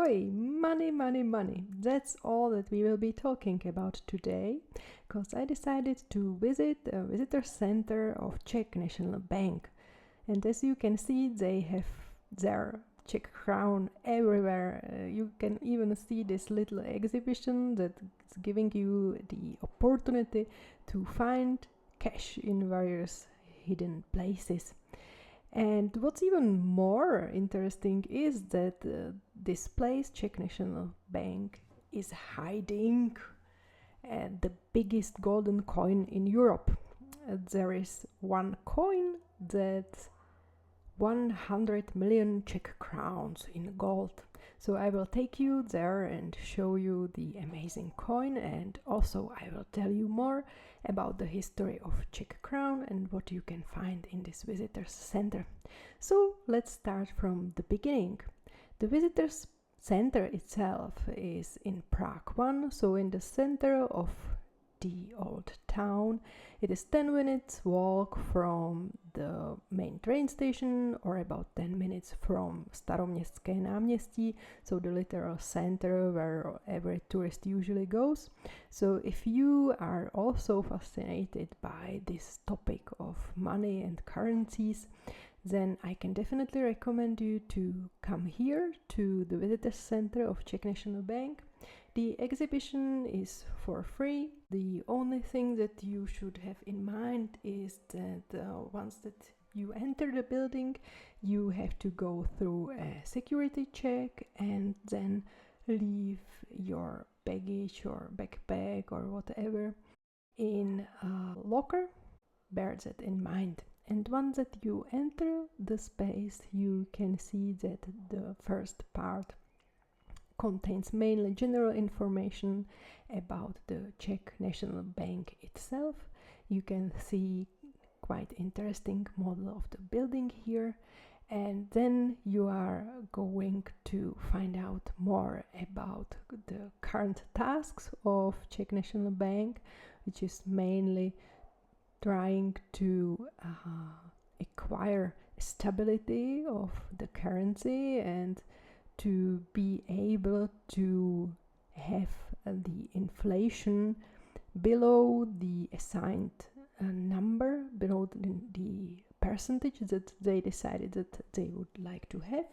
boy, money, money, money. That's all that we will be talking about today, because I decided to visit a visitor center of Czech National Bank. And as you can see, they have their Czech crown everywhere. You can even see this little exhibition that is giving you the opportunity to find cash in various hidden places. And what's even more interesting is that this place, Czech National Bank, is hiding the biggest golden coin in Europe. There is one coin that's 100 million Czech crowns in gold. So I will take you there and show you the amazing coin, and also I will tell you more about the history of Czech crown and what you can find in this visitors center. So let's start from the beginning. The visitors center itself is in Prague 1, so in the center of the old town. It is 10 minutes walk from the main train station, or about 10 minutes from Staroměstské náměstí, so the literal center where every tourist usually goes. So if you are also fascinated by this topic of money and currencies, then I can definitely recommend you to come here to the visitors center of Czech National Bank. The exhibition is for free. The only thing that you should have in mind is that once that you enter the building, you have to go through a security check and then leave your baggage or backpack or whatever in a locker. Bear that in mind. And once that you enter the space, you can see that the first part contains mainly general information about the Czech National Bank itself. You can see quite interesting model of the building here, and then you are going to find out more about the current tasks of Czech National Bank, which is mainly trying to acquire stability of the currency and to be able to have the inflation below the assigned number, below the percentage that they decided that they would like to have.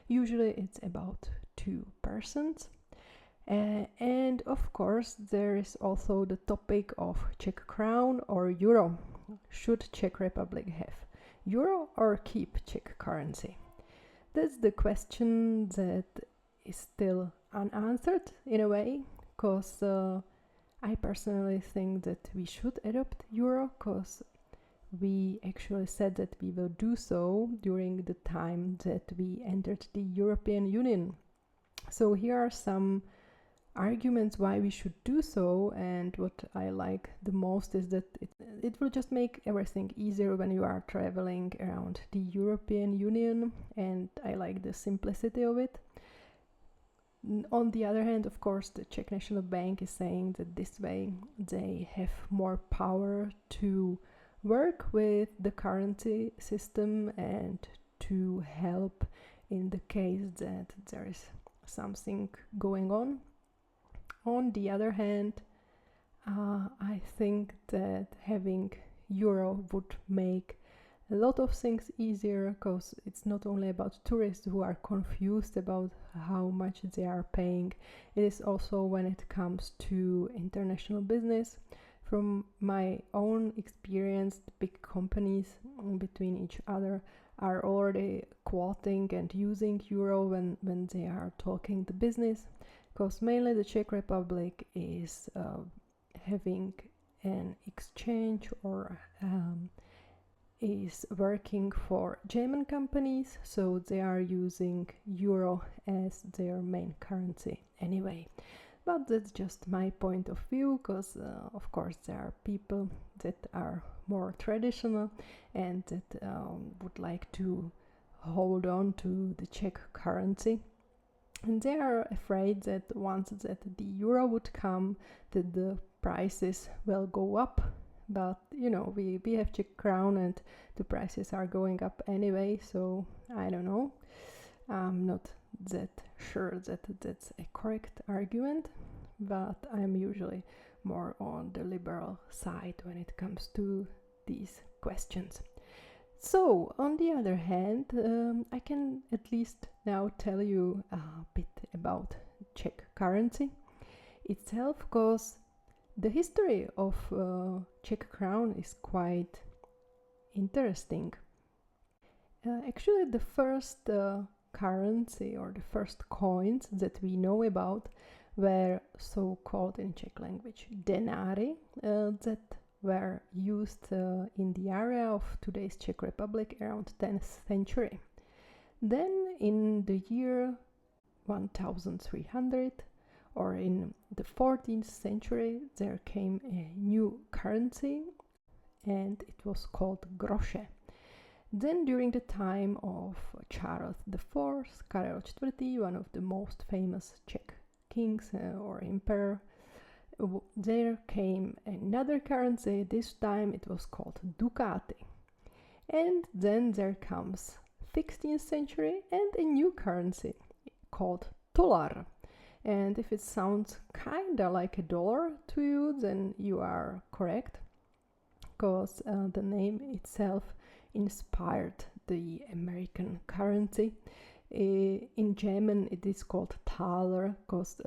Usually it's about 2%. And of course there is also the topic of Czech crown or euro. Should Czech Republic have euro or keep Czech currency? That's the question that is still unanswered in a way, because I personally think that we should adopt euro, because we actually said that we will do so during the time that we entered the European Union. So here are some arguments why we should do so, and what I like the most is that it will just make everything easier when you are traveling around the European Union, and I like the simplicity of it. On the other hand, of course, the Czech National Bank is saying that this way they have more power to work with the currency system and to help in the case that there is something going on. On the other hand, I think that having euro would make a lot of things easier, because it's not only about tourists who are confused about how much they are paying. It is also when it comes to international business. From my own experience, big companies between each other are already quoting and using euro when they are talking the business, because mainly the Czech Republic is having an exchange or is working for German companies, so they are using euro as their main currency anyway. But that's just my point of view, because of course there are people that are more traditional and that would like to hold on to the Czech currency. And they are afraid that once that the euro would come, that the prices will go up. But you know, we have Czech crown and the prices are going up anyway, so I don't know. I'm not that sure that that's a correct argument, but I'm usually more on the liberal side when it comes to these questions. So, on the other hand, I can at least now tell you a bit about Czech currency itself, because the history of Czech crown is quite interesting. Actually, the first currency or the first coins that we know about were so called in Czech language denary, that were used in the area of today's Czech Republic around 10th century. Then in the year 1300 or in the 14th century there came a new currency and it was called grosze. Then during the time of Charles IV, Karel IV, one of the most famous Czech kings or emperor, there came another currency. This time it was called ducati. And then there comes 16th century and a new currency called tolar. And if it sounds kinda like a dollar to you, then you are correct, because the name itself inspired the American currency. In German it is called Thaler, because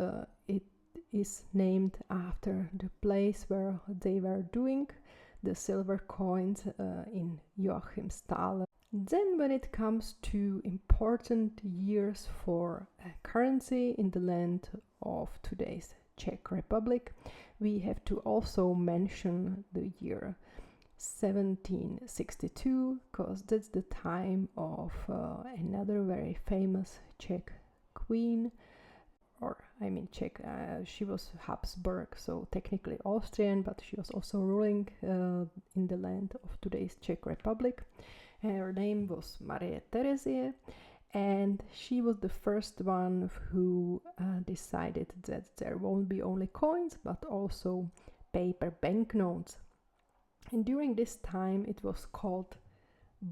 it is named after the place where they were doing the silver coins in Joachimsthal. Then when it comes to important years for currency in the land of today's Czech Republic, we have to also mention the year 1762, because that's the time of another very famous Czech queen, or I mean Czech, she was Habsburg, so technically Austrian, but she was also ruling in the land of today's Czech Republic. Her name was Marie Theresie, and she was the first one who decided that there won't be only coins but also paper banknotes. And during this time it was called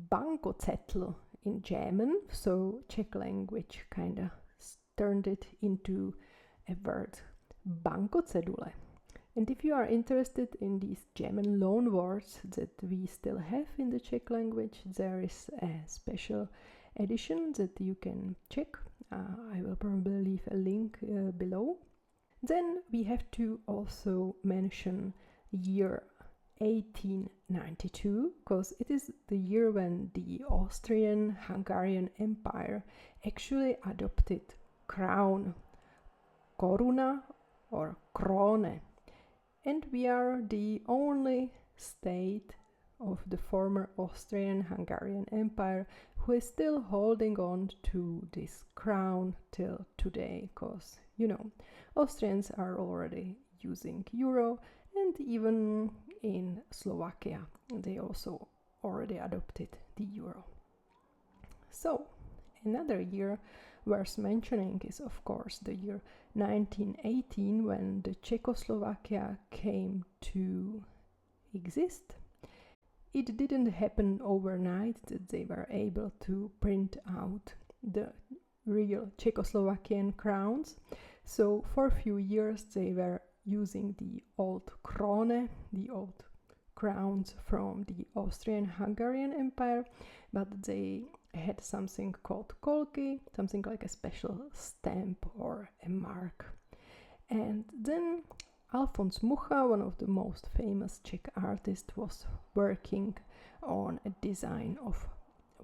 Bankozettel in German, so Czech language kind of turned it into a word, Bankocedule. And if you are interested in these German loan words that we still have in the Czech language, there is a special edition that you can check. I will probably leave a link below. Then we have to also mention year 1892, because it is the year when the Austrian-Hungarian Empire actually adopted crown, koruna or krone. And we are the only state of the former Austrian-Hungarian Empire who is still holding on to this crown till today, because, you know, Austrians are already using euro, and even in Slovakia they also already adopted the euro. So another year worth mentioning is of course the year 1918, when the Czechoslovakia came to exist. It didn't happen overnight that they were able to print out the real Czechoslovakian crowns. So for a few years they were using the old krone, the old crowns from the Austrian-Hungarian Empire, but they had something called kolky, something like a special stamp or a mark. And then Alfons Mucha, one of the most famous Czech artists, was working on a design of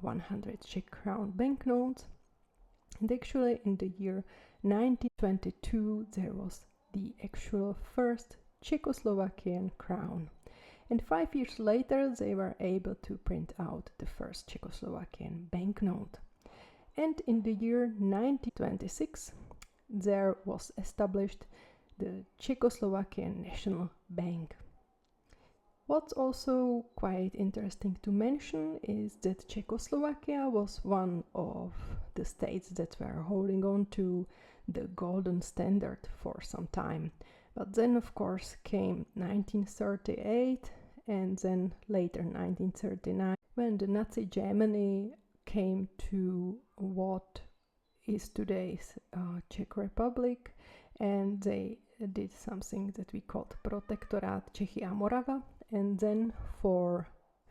100 Czech crown banknotes. And actually in the year 1922 there was the actual first Czechoslovakian crown. And 5 years later they were able to print out the first Czechoslovakian banknote. And in the year 1926 there was established the Czechoslovakian National Bank. What's also quite interesting to mention is that Czechoslovakia was one of the states that were holding on to the golden standard for some time. But then of course came 1938 and then later 1939, when the Nazi Germany came to what is today's Czech Republic, and they did something that we called Protectorát Čechy a Morava, and then for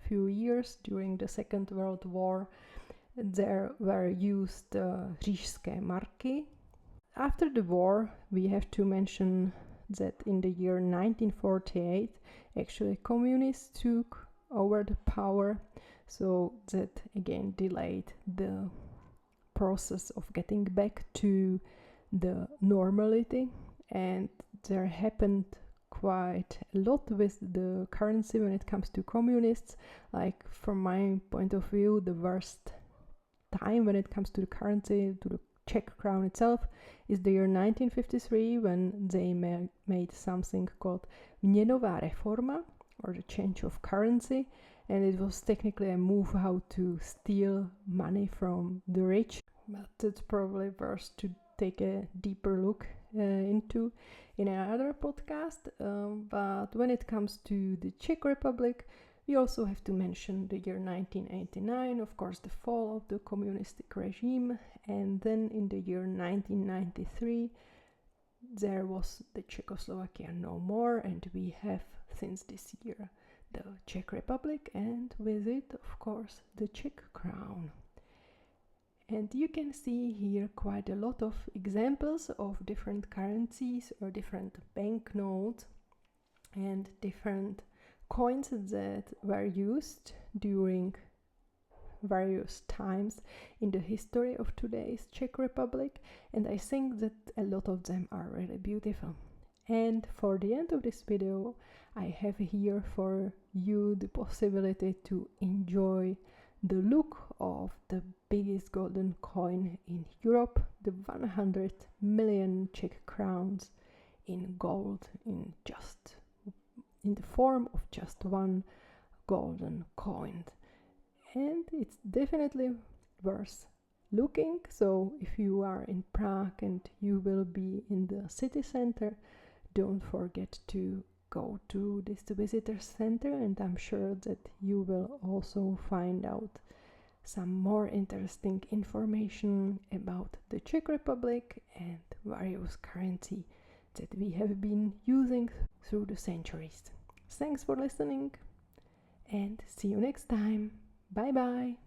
few years during the Second World War there were used říšské marky. After the war, we have to mention that in the year 1948 actually communists took over the power, so that again delayed the process of getting back to the normality, and there happened quite a lot with the currency when it comes to communists. Like from my point of view, the worst time when it comes to the currency, to the Czech crown itself, is the year 1953, when they made something called měnová reforma, or the change of currency, and it was technically a move how to steal money from the rich, but it's probably worth to take a deeper look into in another podcast. But when it comes to the Czech Republic, we also have to mention the year 1989, of course, the fall of the communistic regime, and then in the year 1993 there was the Czechoslovakia no more, and we have since this year the Czech Republic, and with it, of course, the Czech crown. And you can see here quite a lot of examples of different currencies or different banknotes and different coins that were used during various times in the history of today's Czech Republic, and I think that a lot of them are really beautiful. And for the end of this video, I have here for you the possibility to enjoy the look of the biggest golden coin in Europe, the 100 million Czech crowns in gold, in the form of just one golden coin. And it's definitely worth looking. So if you are in Prague and you will be in the city center, don't forget to go to this visitor center, and I'm sure that you will also find out some more interesting information about the Czech Republic and various currency that we have been using through the centuries. Thanks for listening, and see you next time. Bye bye.